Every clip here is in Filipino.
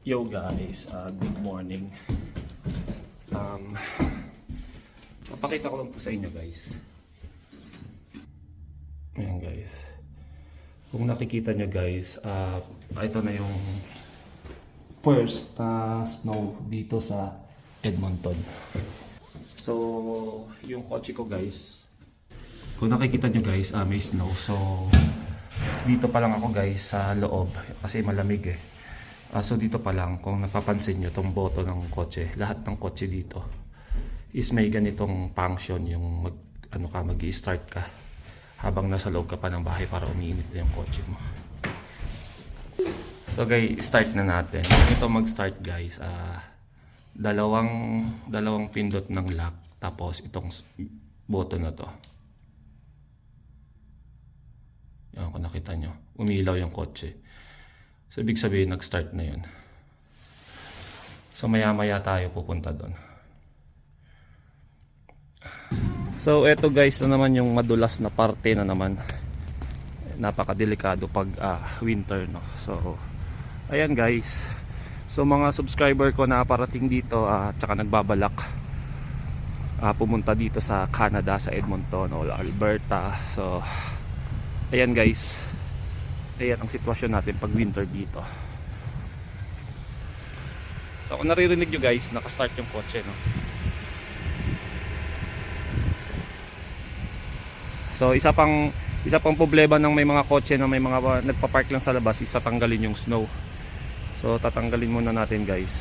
Yo guys, good morning. Papakita ko lang po sa inyo guys. Ayan guys. Kung nakikita nyo guys, ito na yung first snow dito sa Edmonton. So, yung kotse ko guys, kung nakikita nyo guys, may snow. So, dito pa lang ako guys sa loob kasi malamig eh. So dito pa lang, kung napapansin nyo itong boto ng kotse, lahat ng kotse dito is may ganitong function, yung mag-i-start ka habang nasa loob ka pa ng bahay para umiinit na yung kotse mo. So guys, start na natin. Ito mag-start guys, dalawang pindot ng lock, tapos itong boto na to. Yan, kung nakita nyo, umilaw yung kotse. So, ibig sabihin, nag-start na yun. So, maya-maya tayo pupunta doon. So, eto guys na naman yung madulas na parte na naman. Napakadelikado pag winter, no? So, ayan guys. So, mga subscriber ko na parating dito, tsaka nagbabalak pumunta dito sa Canada, sa Edmonton o Alberta. So, ayan guys. Ayan ang sitwasyon natin pag winter dito. So kung naririnig nyo guys, nakastart yung kotse, no? So isa pang problema ng may mga kotse na may mga nagpa-park lang sa labas, isa tanggalin yung snow. So tatanggalin muna natin guys.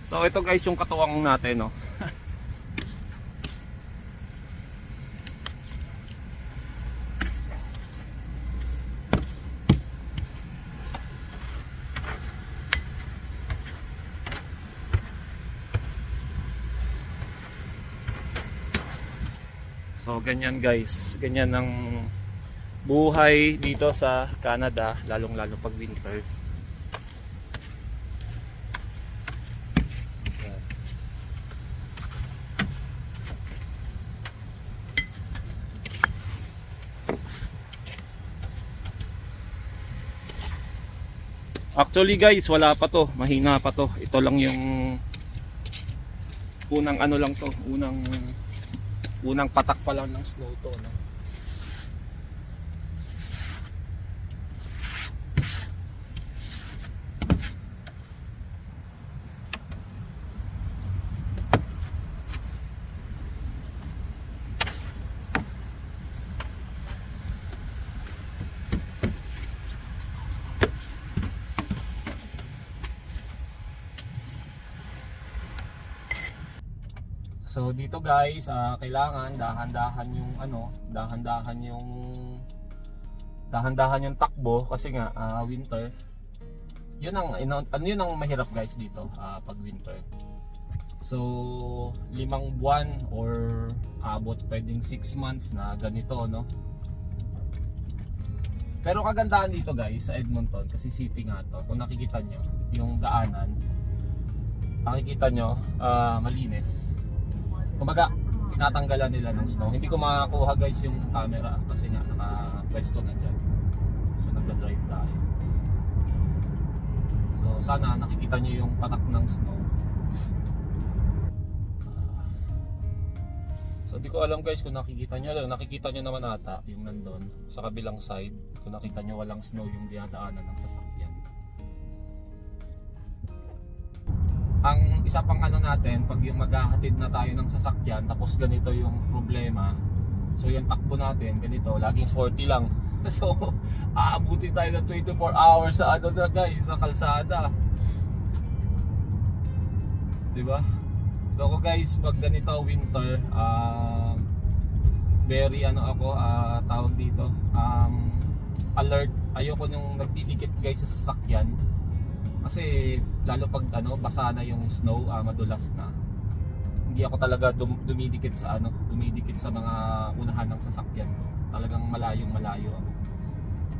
So ito guys yung katuwang natin, no? So ganyan guys, ganyan ang buhay dito sa Canada, lalong-lalo pag winter. Actually guys, wala pa to, mahina pa to. Ito lang yung unang ano lang to, unang patak pa lang ng snow to, no? So dito guys, kailangan dahan-dahan yung takbo kasi nga winter. Yun ang mahirap guys dito pag winter. So 5 buwan or abot pwedeng 6 months na ganito, no? Pero kagandahan dito guys sa Edmonton, kasi city nga to, kung nakikita nyo yung daanan, makikita nyo malinis. Kumbaga, tinatanggalan nila ng snow. Hindi ko makakuha guys yung camera kasi nga naka-pwesto na dyan. So nagda-drive tayo. So sana nakikita nyo yung patak ng snow. So di ko alam guys kung nakikita nyo. Nakikita nyo naman ata yung nandun sa kabilang side. Kung nakita nyo walang snow yung dinadaanan ng sasakyan. Ang isa pang natin, pag yung maghahatid na tayo ng sasakyan tapos ganito yung problema, so yung takbo natin ganito, laging 40 lang. So aabuti tayo ng 24 hours sa na guys, sa kalsada, diba? So ako guys, pag ganito winter, very tawag dito, alert. Ayoko nung nagdidikit guys sa sasakyan. Kasi lalo pag basa na yung snow, madulas na. Hindi ako talaga dumidikit sa mga unahan ng sasakyan. Talagang malayong malayo ako.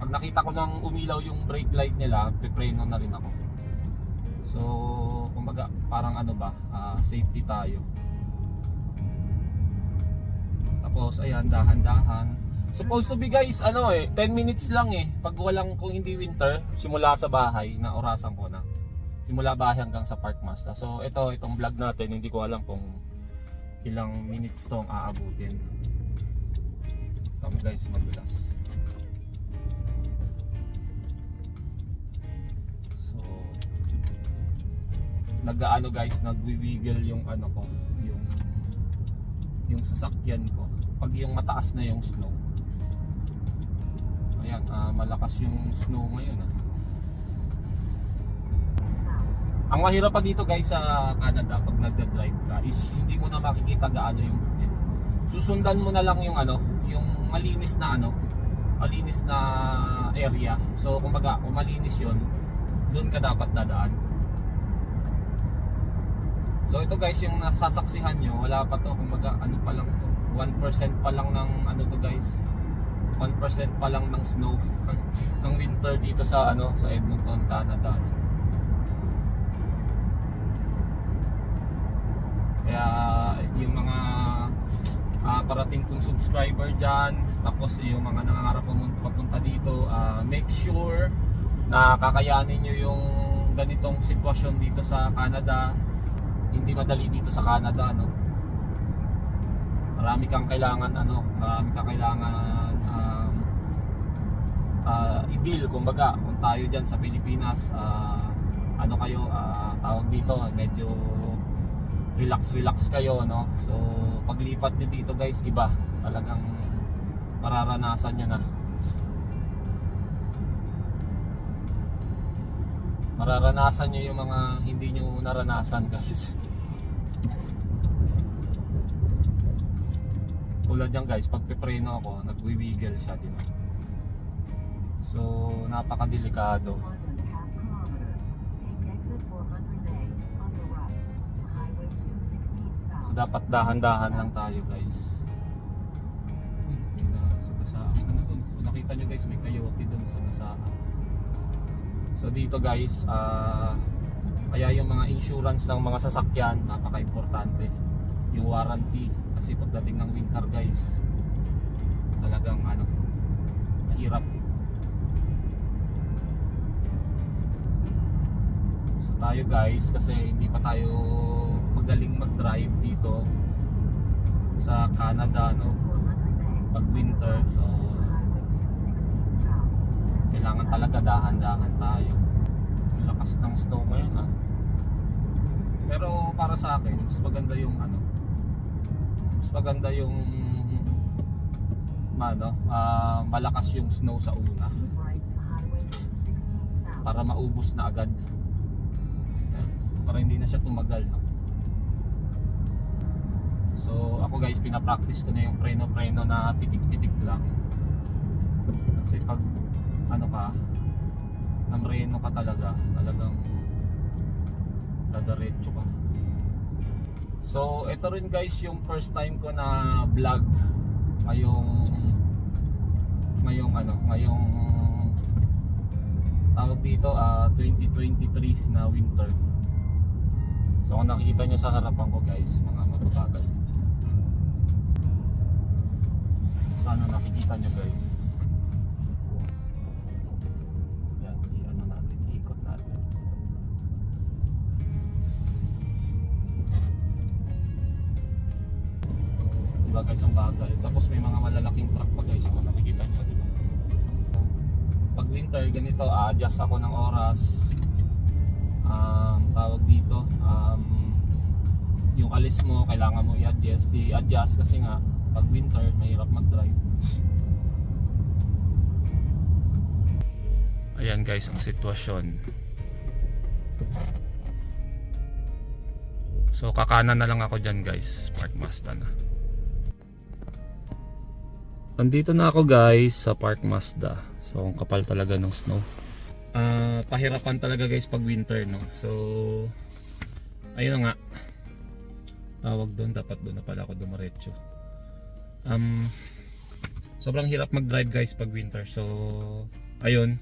Pag nakita ko nang umilaw yung brake light nila, pipreno na rin ako. So, kumbaga parang safety tayo. Tapos ayan, dahan-dahan. Supposed to be guys, 10 minutes lang eh. Pag kung hindi winter, simula sa bahay na orasan ko na. Simula bahay hanggang sa Park Mazda. So itong vlog natin, hindi ko alam kung ilang minutes tong aabutin. Kami guys, madulas. So nag-aano guys, nagwi-wiggle yung ano ko, yung sasakyan ko. Pag yung mataas na yung snow. Ayan, malakas yung snow ngayon. Ang mahirap pa dito guys sa Canada pag nagda-drive ka is hindi mo na makikita gaano yung bukid. Susundan mo na lang yung ano, yung malinis na area. So kumbaga, kung malinis 'yon, doon ka dapat dadaan. So ito guys, yung nasasaksihan nyo, wala pa to, kumbaga ano pa lang to, 1% pa lang ng ano to guys, 1% pa lang ng snow ng winter dito sa ano, sa Edmonton, Canada. Kaya yung mga parating kong subscriber dyan, tapos yung mga nangangarap papunta dito, make sure na kakayanin nyo yung ganitong sitwasyon dito sa Canada. Hindi madali dito sa Canada, no? Marami kang kailangan i-deal, kumbaga. Kung tayo dyan sa Pilipinas, tawag dito, medyo relax kayo, no? So paglipat nyo dito guys, iba talagang mararanasan nyo na. Mararanasan nyo yung mga hindi nyo naranasan guys. Tulad yan guys, pag pipreno ako, nagwi-wiggle siya, di ba? So napakadelikado. So dapat dahan-dahan lang tayo guys. Kung nakita nyo guys, may coyote doon sa gasaan. So dito guys, kaya yung mga insurance ng mga sasakyan, napaka-importante. Yung warranty, kasi pagdating ng winter guys, talagang mahirap. So tayo guys, kasi hindi pa tayo magaling mag-drive dito sa Canada, no? Pag winter, so kailangan talaga dahan-dahan tayo. Ang lakas ng snow ngayon, Pero para sa akin, mas maganda yung malakas yung snow sa una para maubos na agad, para hindi na siya tumagal, no? So ako guys, pinapractice ko na yung preno na pitik-pitik lang, kasi pag namreno ka talagang dadaretso ka. So ito rin guys yung first time ko na vlog ngayong tawag dito 2023 na winter. So kung nakikita nyo sa harapan ko guys, mga mababagal din sila. Sana nakikita nyo guys. Guys, ang bagal. Tapos may mga malalaking truck pa guys, kung nakikita nyo, diba? Pag winter ganito, adjust ako ng oras. Tawag dito, yung alis mo kailangan mo i-adjust kasi nga pag winter mahirap mag-drive. Ayan guys ang sitwasyon. So kakanan na lang ako dyan guys, Park Mazda na. Nandito na ako guys sa Park Mazda. So ang kapal talaga ng snow. Pahirapan talaga guys pag winter, no. So ayun na nga. Tawag doon, dapat doon na pala ako dumiretso. Sobrang hirap mag-drive guys pag winter. So ayun.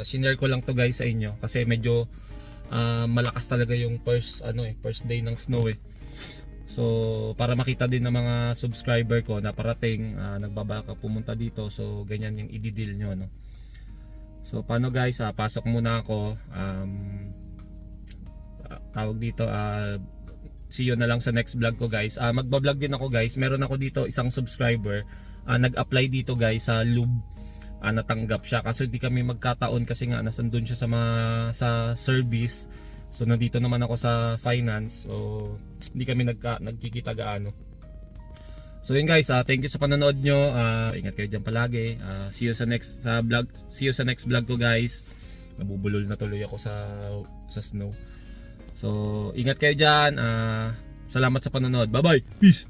Shinare ko lang to guys sa inyo kasi medyo malakas talaga yung first day ng snow eh. So para makita din ng mga subscriber ko na parating nagbabaka pumunta dito, so ganyan yung i-deal nyo, no. So paano guys, pasok muna ako. tawag dito, see you na lang sa next vlog ko guys. Magba-vlog din ako guys. Meron ako dito isang subscriber, nag-apply dito guys sa lube. Natanggap siya kasi hindi kami magkataon kasi nga nasandun siya sa service. So nandito naman ako sa finance. So hindi kami nagkikita gaano. So yun guys, thank you sa panonood nyo. Ingat kayo dyan palagi. See you sa next vlog ko guys. Nabubulol na tuloy ako sa snow. So ingat kayo dyan. Salamat sa panonood. Bye bye. Peace.